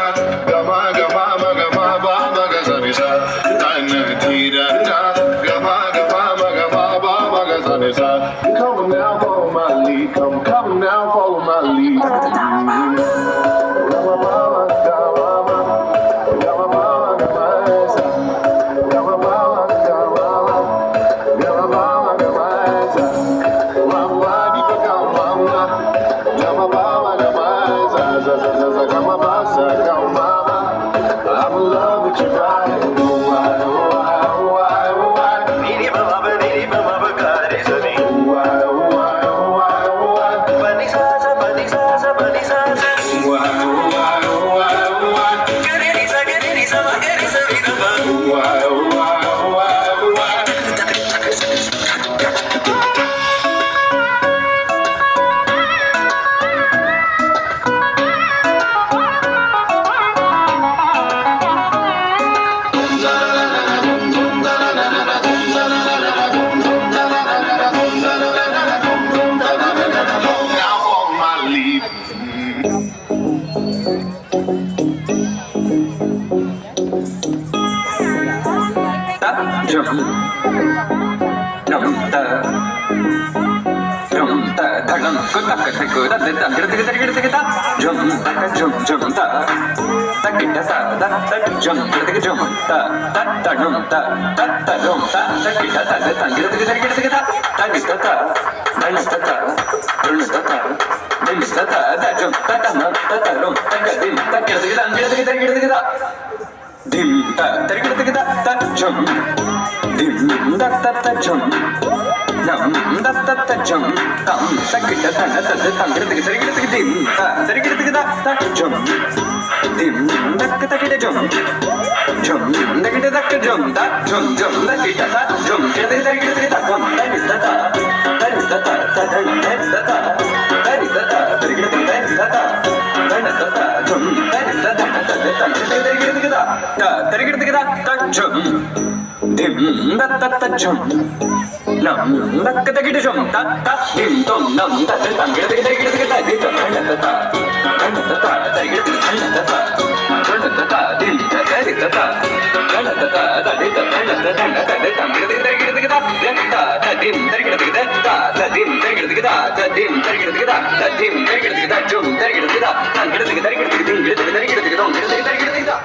Gama gama gama gama gazanisa, tana tira na. Gama gama gama gama gazanisa. Come now, follow my lead. Come now, follow my lead. Gama gama gama gama gama gazanisa. Gama gama gama gama gama gazanisa. Gama di gama gama gama gazanisa. Gama basa gama. I'm in love with your body. Oh, why, oh, why, oh, why, oh, why. Nini mama, gare sani. Oh, why, oh, why, oh, why, oh, why. Bani sa sa. Oh, why, oh, why, oh, why, oh, why. Gare ni sa, ma, gare sa, mi, ma. Oh, why, oh, why, oh, why, oh, why. Now follow my lead. Dim ta tari kita ta jum dim da ta ta jum nam da ta ta jum tam ta kita ta ta ta ta kita tari kita dim ta tari kita ta jum dim da kita kita jum da kita ta jum da kita ta jum kita tari kita ta jum da kita ta tari kita ta tari kita ta tari kita ta tari kita ta jum tari kita ta Tarigida jum dim da ta ta jum nam da ka ta gida jum ta ta dim tom nam da ta ta gida gida gida gida gida ta ta tarigida ta ta dim ta tarigida ta ta gida gida gida ta dim tarigida gida ta dim tarigida gida ta dim tarigida gida ta dim tarigida gida jum tarigida gida ta gida gida gida gida gida gida gida gida gida